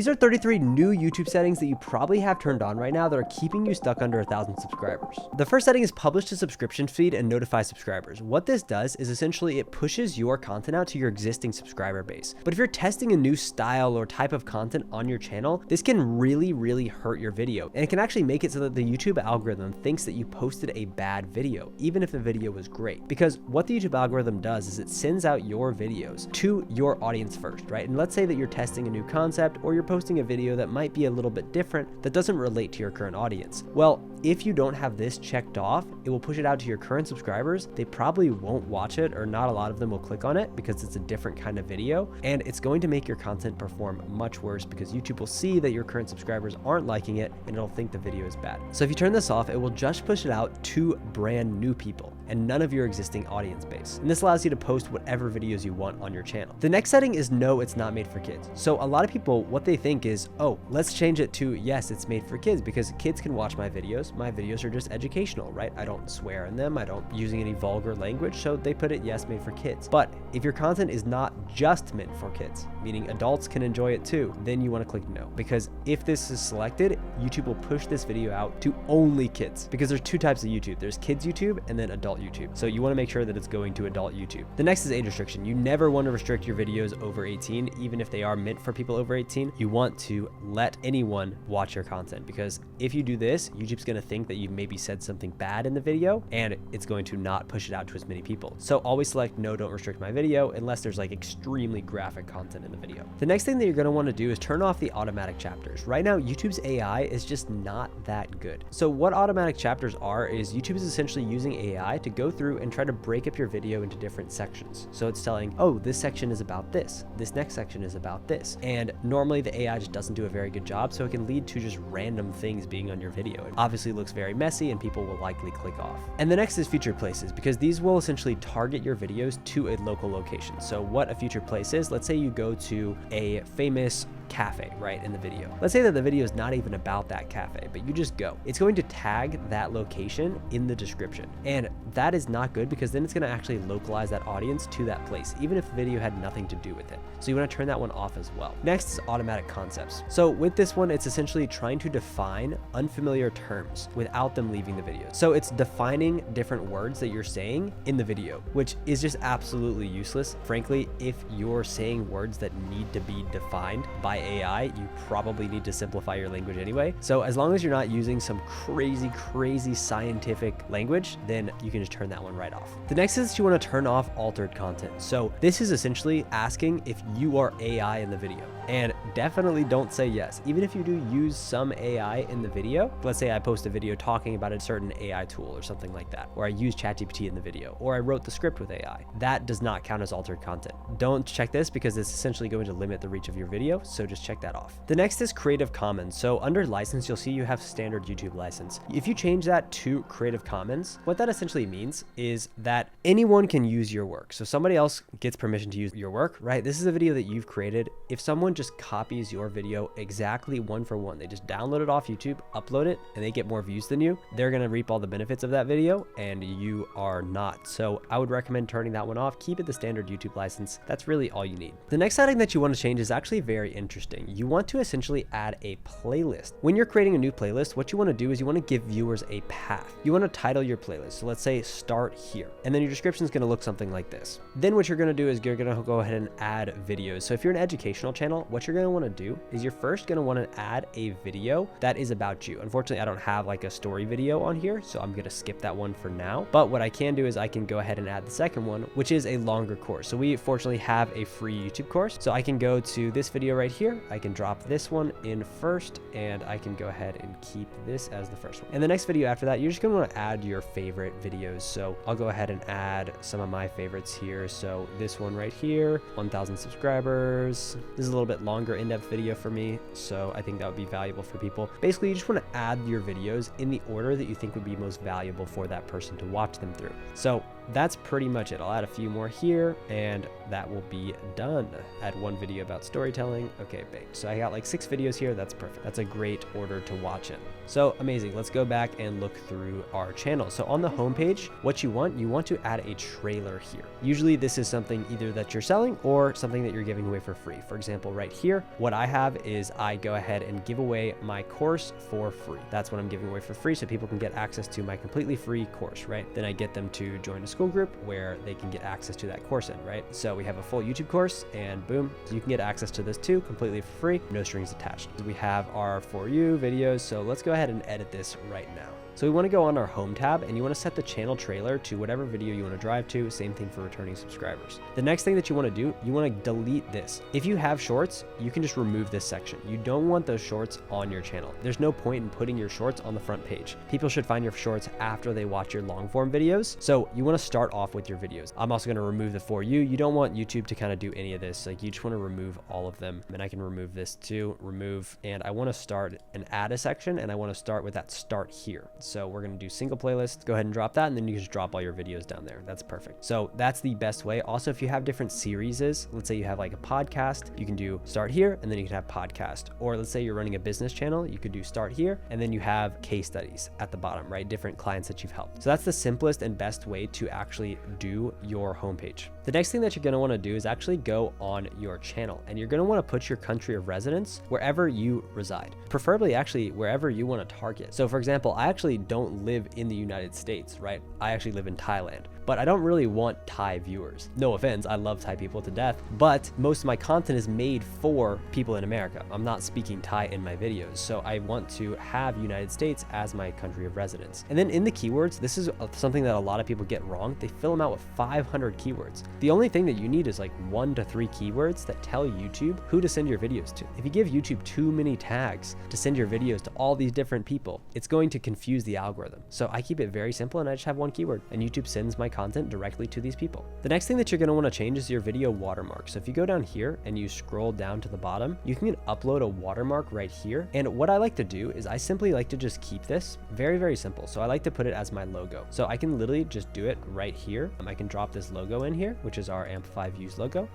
These are 33 new YouTube settings that you probably have turned on right now that are keeping you stuck under 1,000 subscribers. The first setting is publish to subscription feed and notify subscribers. What this does is essentially it pushes your content out to your existing subscriber base. But if you're testing a new style or type of content on your channel, this can really hurt your video. And it can actually make it so that the YouTube algorithm thinks that you posted a bad video, even if the video was great. Because what the YouTube algorithm does is it sends out your videos to your audience first, right? And let's say that you're testing a new concept or you're posting a video that might be a little bit different that doesn't relate to your current audience. Well, if you don't have this checked off, it will push it out to your current subscribers. They probably won't watch it, or not a lot of them will click on it because it's a different kind of video, and it's going to make your content perform much worse because YouTube will see that your current subscribers aren't liking it and it'll think the video is bad. So if you turn this off, it will just push it out to brand new people and none of your existing audience base. And this allows you to post whatever videos you want on your channel. The next setting is no, it's not made for kids. So a lot of people, what they think is, oh, let's change it to yes, it's made for kids because kids can watch my videos. My videos are just educational, right? I don't swear in them. I don't using any vulgar language. So they put it, yes, made for kids. But if your content is not just meant for kids, meaning adults can enjoy it too, then you want to click no. Because if this is selected, YouTube will push this video out to only kids, because there's two types of YouTube. There's kids YouTube and then adult YouTube. So you want to make sure that it's going to adult YouTube. The next is age restriction. You never want to restrict your videos over 18, even if they are meant for people over 18. You want to let anyone watch your content, because if you do this, YouTube's going to think that you maybe said something bad in the video and it's going to not push it out to as many people. So always select no, don't restrict my video unless there's like extremely graphic content in the video. The next thing that you're going to want to do is turn off the automatic chapters. Right now, YouTube's AI is just not that good. So what automatic chapters are is YouTube is essentially using AI to go through and try to break up your video into different sections. So it's telling, oh, this section is about this next section is about this. And normally the AI just doesn't do a very good job, so it can lead to just random things being on your video. It obviously looks very messy and people will likely click off. And the next is featured places, because these will essentially target your videos to a local location. So what a featured place is, let's say you go to a famous cafe, right, in the video. Let's say that the video is not even about that cafe, but you just go. It's going to tag that location in the description. And that is not good, because then it's going to actually localize that audience to that place, even if the video had nothing to do with it. So you want to turn that one off as well. Next is automatic concepts. So with this one, it's essentially trying to define unfamiliar terms without them leaving the video. So it's defining different words that you're saying in the video, which is just absolutely useless. Frankly, if you're saying words that need to be defined by AI, you probably need to simplify your language anyway. So as long as you're not using some crazy scientific language, then you can just turn that one right off. The next is you want to turn off altered content. So this is essentially asking if you are AI in the video. And definitely don't say yes. Even if you do use some AI in the video, let's say I post a video talking about a certain AI tool or something like that, or I use ChatGPT in the video, or I wrote the script with AI, that does not count as altered content. Don't check this because it's essentially going to limit the reach of your video, so just check that off. The next is Creative Commons. So under license, you'll see you have standard YouTube license. If you change that to Creative Commons, what that essentially means is that anyone can use your work. So somebody else gets permission to use your work, right? This is a video that you've created. If someone just copies your video exactly one for one, they just download it off YouTube, upload it, and they get more views than you, they're going to reap all the benefits of that video and you are not. So I would recommend turning that one off. Keep it the standard YouTube license. That's really all you need. The next setting that you want to change is actually very interesting. You want to essentially add a playlist. When you're creating a new playlist, what you want to do is you want to give viewers a path. You want to title your playlist. So let's say start here, and then your description is going to look something like this. Then what you're going to do is you're going to go ahead and add videos. So if you're an educational channel, what you're going to want to do is you're first going to want to add a video that is about you. Unfortunately, I don't have like a story video on here, so I'm going to skip that one for now. But what I can do is I can go ahead and add the second one, which is a longer course. So we fortunately have a free YouTube course. So I can go to this video right here. I can drop this one in first, and I can go ahead and keep this as the first one. And the next video after that, you're just going to want to add your favorite videos. So I'll go ahead and add some of my favorites here. So this one right here, 1,000 subscribers. This is a little bit longer in-depth video for me, so I think that would be valuable for people. Basically, you just want to add your videos in the order that you think would be most valuable for that person to watch them through. So that's pretty much it. I'll add a few more here and that will be done. Add one video about storytelling. Okay, baked. So I got like 6 videos here. That's perfect. That's a great order to watch in. So amazing. Let's go back and look through our channel. So on the homepage, what you want to add a trailer here. Usually this is something either that you're selling or something that you're giving away for free. For example, right here, what I have is I go ahead and give away my course for free. That's what I'm giving away for free so people can get access to my completely free course, right? Then I get them to join a school group where they can get access to that course in, right? So we have a full YouTube course and boom, you can get access to this too, completely for free, no strings attached. We have our For You videos. So let's go ahead and edit this right now. So we want to go on our home tab and you want to set the channel trailer to whatever video you want to drive to. Same thing for returning subscribers. The next thing that you want to do, you want to delete this. If you have shorts, you can just remove this section. You don't want those shorts on your channel. There's no point in putting your shorts on the front page. People should find your shorts after they watch your long form videos. So you want to start off with your videos. I'm also going to remove the For You. You don't want YouTube to kind of do any of this. Like you just want to remove all of them. And I can remove this too, remove, and I want to start and add a section and I want to start with that start here. So we're going to do single playlist. Go ahead and drop that. And then you just drop all your videos down there. That's perfect. So that's the best way. Also, if you have different series, let's say you have like a podcast, you can do start here and then you can have podcast. Or let's say you're running a business channel, you could do start here and then you have case studies at the bottom, right? Different clients that you've helped. So that's the simplest and best way to actually do your homepage. The next thing that you're going to want to do is actually go on your channel and you're going to want to put your country of residence wherever you reside, preferably actually wherever you want to target. So for example, I actually don't live in the United States, right? I actually live in Thailand, but I don't really want Thai viewers. No offense, I love Thai people to death, but most of my content is made for people in America. I'm not speaking Thai in my videos, so I want to have United States as my country of residence. And then in the keywords, this is something that a lot of people get wrong. They fill them out with 500 keywords. The only thing that you need is like 1 to 3 keywords that tell YouTube who to send your videos to. If you give YouTube too many tags to send your videos to all these different people, it's going to confuse the algorithm. So I keep it very simple and I just have 1 keyword and YouTube sends my content directly to these people. The next thing that you're going to want to change is your video watermark. So if you go down here and you scroll down to the bottom, you can upload a watermark right here. And what I like to do is I simply like to just keep this very, very simple. So I like to put it as my logo. So I can literally just do it right here. I can drop this logo in here, which is our Amplify Views logo.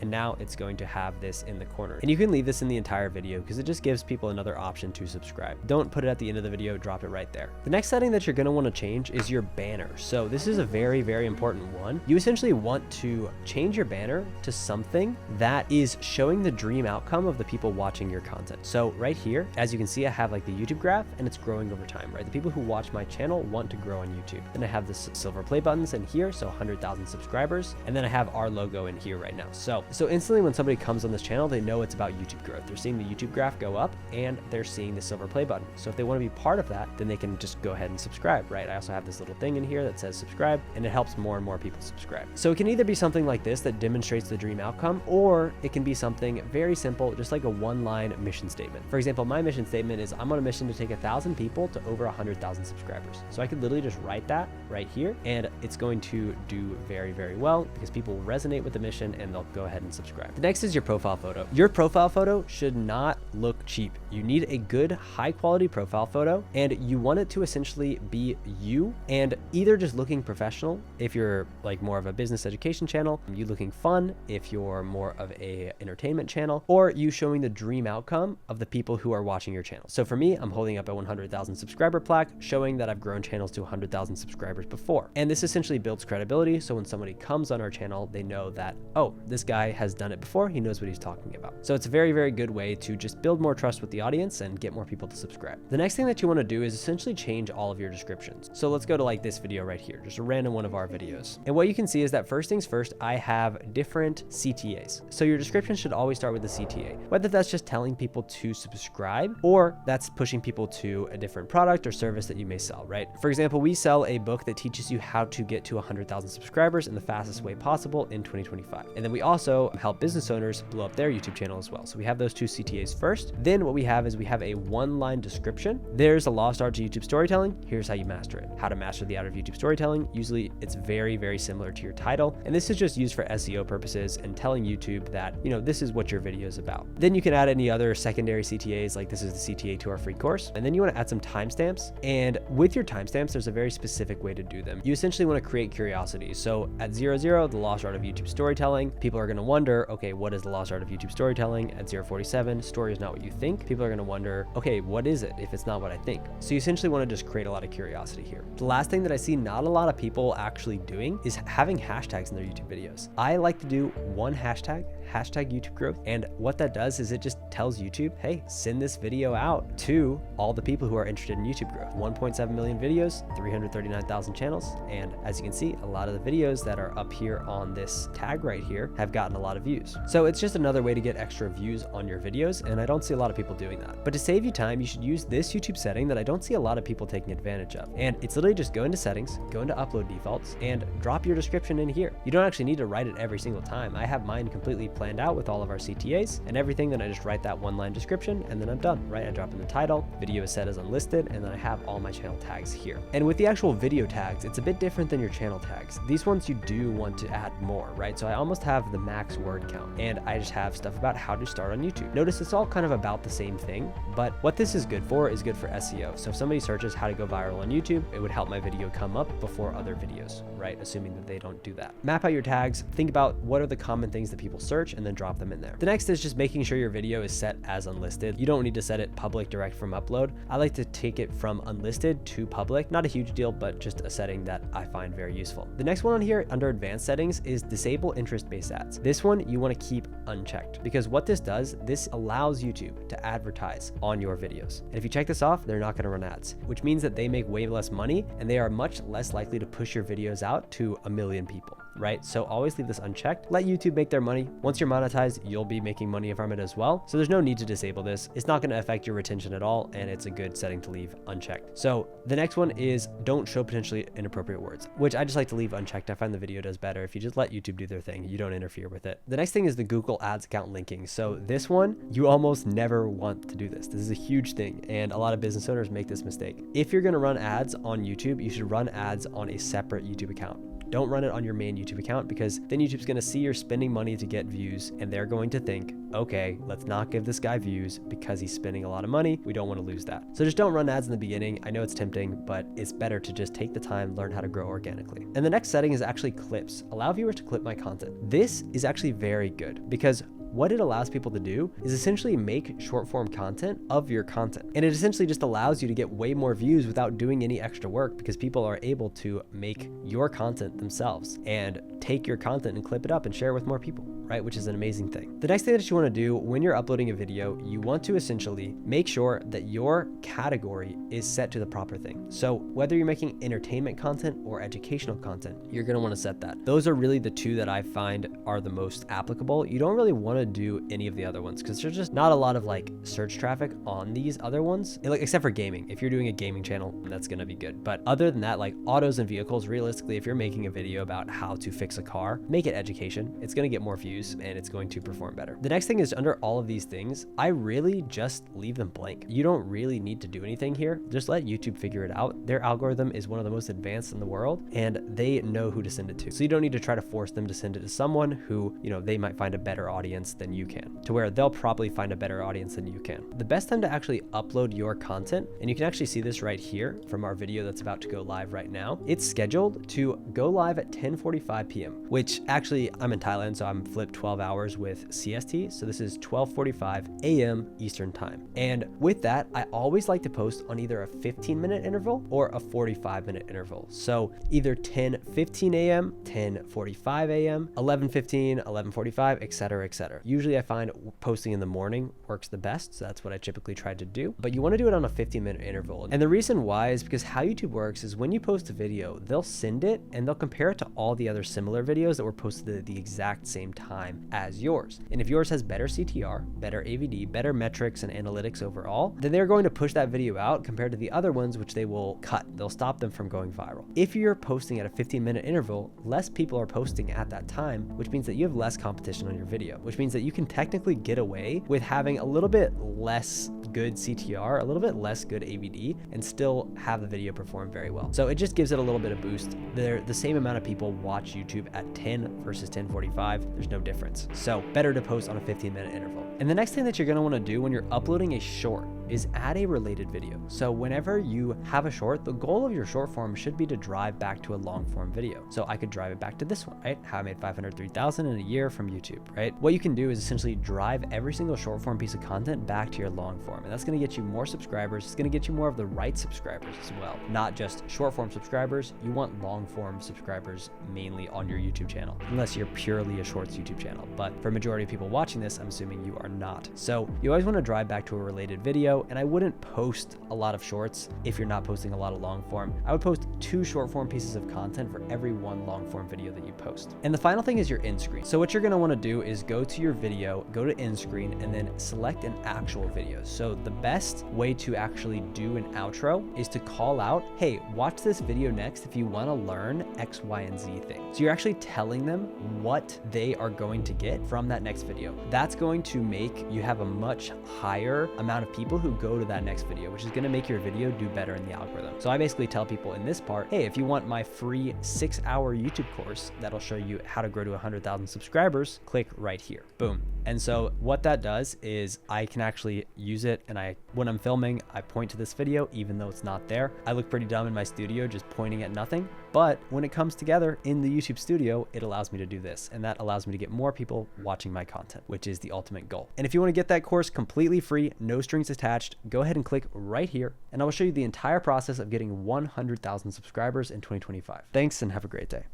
And now it's going to have this in the corner. And you can leave this in the entire video because it just gives people another option to subscribe. Don't put it at the end of the video, drop it right there. The next setting that you're gonna wanna change is your banner. So this is a very, very important one. You essentially want to change your banner to something that is showing the dream outcome of the people watching your content. So right here, as you can see, I have like the YouTube graph and it's growing over time, right? The people who watch my channel want to grow on YouTube. Then I have the silver play buttons in here, so 100,000 subscribers. And then I have our logo in here right now. So instantly when somebody comes on this channel, they know it's about YouTube growth. They're seeing the YouTube graph go up and they're seeing the silver play button. So if they want to be part of that, then they can just go ahead and subscribe, right? I also have this little thing in here that says subscribe and it helps more and more people subscribe. So it can either be something like this that demonstrates the dream outcome, or it can be something very simple, just like a 1-line mission statement. For example, my mission statement is I'm on a mission to take 1,000 people to over 100,000 subscribers. So I could literally just write that right here and it's going to do very, very well because people will resonate with the mission and they'll go ahead and subscribe. The next is your profile photo. Your profile photo should not look cheap. You need a good, high quality profile photo and you want it to essentially be you and either just looking professional if you're like more of a business education channel, you looking fun if you're more of a entertainment channel, or you showing the dream outcome of the people who are watching your channel. So for me, I'm holding up a 100,000 subscriber plaque showing that I've grown channels to 100,000 subscribers before. And this essentially builds credibility. So when somebody comes on our channel, they know that, oh, this guy has done it before, he knows what he's talking about. So it's a very, very good way to just build more trust with the audience and get more people to subscribe. The next thing that you want to do is essentially change all of your descriptions. So let's go to like this video right here, just a random one of our videos. And what you can see is that first things first, I have different CTAs. So your description should always start with the CTA, whether that's just telling people to subscribe or that's pushing people to a different product or service that you may sell, right? For example, we sell a book that teaches you how to get to 100,000 subscribers in the fastest way possible in 2025. And then we also also help business owners blow up their YouTube channel as well. So we have those two CTAs first. Then what we have is we have a one-line description. There's a lost art to YouTube storytelling. Here's how you master it. How to master the art of YouTube storytelling. Usually it's very, very similar to your title. And this is just used for SEO purposes and telling YouTube that, you know, this is what your video is about. Then you can add any other secondary CTAs, like this is the CTA to our free course. And then you want to add some timestamps. And with your timestamps, there's a very specific way to do them. You essentially want to create curiosity. So at 00, the lost art of YouTube storytelling, people are going to wonder, okay, what is the lost art of YouTube storytelling? At 047, story is not what you think. People are going to wonder, okay, what is it if it's not what I think? So you essentially want to just create a lot of curiosity here. The last thing that I see not a lot of people actually doing is having hashtags in their YouTube videos. I like to do one hashtag YouTube growth. And what that does is it just tells YouTube, hey, send this video out to all the people who are interested in YouTube growth. 1.7 million videos, 339,000 channels. And as you can see, a lot of the videos that are up here on this tag right here have gotten a lot of views. So it's just another way to get extra views on your videos. And I don't see a lot of people doing that. But to save you time, you should use this YouTube setting that I don't see a lot of people taking advantage of. And it's literally just go into settings, go into upload defaults, and drop your description in here. You don't actually need to write it every single time. I have mine completely planned out with all of our CTAs and everything. Then I just write that one line description and then I'm done, right? I drop in the title, video is set as unlisted, and then I have all my channel tags here. And with the actual video tags, it's a bit different than your channel tags. These ones you do want to add more, right? So I almost have the max word count and I just have stuff about how to start on YouTube. Notice it's all kind of about the same thing, but what this is good for is good for SEO. So if somebody searches how to go viral on YouTube, it would help my video come up before other videos, right? Assuming that they don't do that. Map out your tags, think about what are the common things that people search and then drop them in there. The next is just making sure your video is set as unlisted. You don't need to set it public direct from upload. I like to take it from unlisted to public. Not a huge deal, but just a setting that I find very useful. The next one on here under advanced settings is disable interest-based ads. This one you want to keep unchecked because what this does, this allows YouTube to advertise on your videos. And if you check this off, they're not going to run ads, which means that they make way less money and they are much less likely to push your videos out to a million people, right? So always leave this unchecked. Let YouTube make their money. Once you're monetized, you'll be making money from it as well. So there's no need to disable this. It's not going to affect your retention at all, and it's a good setting to leave unchecked. So the next one is don't show potentially inappropriate words, which I just like to leave unchecked. I find the video does better if you just let YouTube do their thing. You don't interfere with it. The next thing is the Google Ads account linking. So this one, you almost never want to do this. This is a huge thing, and a lot of business owners make this mistake. If you're going to run ads on YouTube, you should run ads on a separate YouTube account. Don't run it on your main YouTube account because then YouTube's going to see you're spending money to get views and they're going to think, okay, let's not give this guy views because he's spending a lot of money. We don't want to lose that. So just don't run ads in the beginning. I know it's tempting, but it's better to just take the time, learn how to grow organically. And the next setting is actually clips. Allow viewers to clip my content. This is actually very good because what it allows people to do is essentially make short form content of your content. And it essentially just allows you to get way more views without doing any extra work because people are able to make your content themselves and take your content and clip it up and share it with more people, right? Which is an amazing thing. The next thing that you want to do when you're uploading a video, you want to essentially make sure that your category is set to the proper thing. So whether you're making entertainment content or educational content, you're going to want to set that. Those are really the two that I find are the most applicable. You don't really want to do any of the other ones because there's just not a lot of like search traffic on these other ones, like except for gaming. If you're doing a gaming channel, that's going to be good. But other than that, like autos and vehicles, realistically, if you're making a video about how to fix a car, make it education. It's going to get more views and it's going to perform better. The next thing is under all of these things, I really just leave them blank. You don't really need to do anything here. Just let YouTube figure it out. Their algorithm is one of the most advanced in the world and they know who to send it to. So you don't need to try to force them to send it to someone who, you know, they might find a better audience than you can, to where they'll probably find a better audience than you can. The best time to actually upload your content, and you can actually see this right here from our video that's about to go live right now, it's scheduled to go live at 10:45 p.m., which actually I'm in Thailand, so I'm flipped 12 hours with CST. So this is 12:45 a.m. Eastern time. And with that, I always like to post on either a 15-minute interval or a 45-minute interval. So either 10:15 a.m., 10:45 a.m., 11:15, 11:45, etc., etc. Usually I find posting in the morning works the best, so that's what I typically try to do. But you want to do it on a 15-minute interval. And the reason why is because how YouTube works is when you post a video, they'll send it and they'll compare it to all the other similar videos that were posted at the exact same time. time as yours. And if yours has better CTR, better AVD, better metrics and analytics overall, then they're going to push that video out compared to the other ones, which they will cut. They'll stop them from going viral. If you're posting at a 15-minute interval, less people are posting at that time, which means that you have less competition on your video, which means that you can technically get away with having a little bit less good CTR, a little bit less good AVD, and still have the video perform very well. So it just gives it a little bit of boost. The same amount of people watch YouTube at 10 versus 10:45. There's no difference. So better to post on a 15-minute interval. And the next thing that you're gonna wanna do when you're uploading a short is add a related video. So whenever you have a short, the goal of your short form should be to drive back to a long form video. So I could drive it back to this one, right? How I made $503,000 in a year from YouTube, right? What you can do is essentially drive every single short form piece of content back to your long form. And that's gonna get you more subscribers. It's gonna get you more of the right subscribers as well. Not just short form subscribers. You want long form subscribers mainly on your YouTube channel, unless you're purely a shorts YouTube channel. But for majority of people watching this, I'm assuming you are not. So you always wanna drive back to a related video. And I wouldn't post a lot of shorts if you're not posting a lot of long form. I would post 2 short form pieces of content for every 1 long form video that you post. And the final thing is your end screen. So what you're gonna wanna do is go to your video, go to end screen, and then select an actual video. So the best way to actually do an outro is to call out, hey, watch this video next if you wanna learn X, Y, and Z thing. So you're actually telling them what they are going to get from that next video. That's going to make you have a much higher amount of people who go to that next video, which is gonna make your video do better in the algorithm. So I basically tell people in this part, hey, if you want my free 6-hour YouTube course that'll show you how to grow to 100,000 subscribers, click right here. Boom. And so what that does is I can actually use it, and when I'm filming, I point to this video even though it's not there. I look pretty dumb in my studio just pointing at nothing, but when it comes together in the YouTube studio, it allows me to do this, and that allows me to get more people watching my content, which is the ultimate goal. And if you want to get that course completely free, no strings attached, go ahead and click right here, and I will show you the entire process of getting 100,000 subscribers in 2025. Thanks, and have a great day.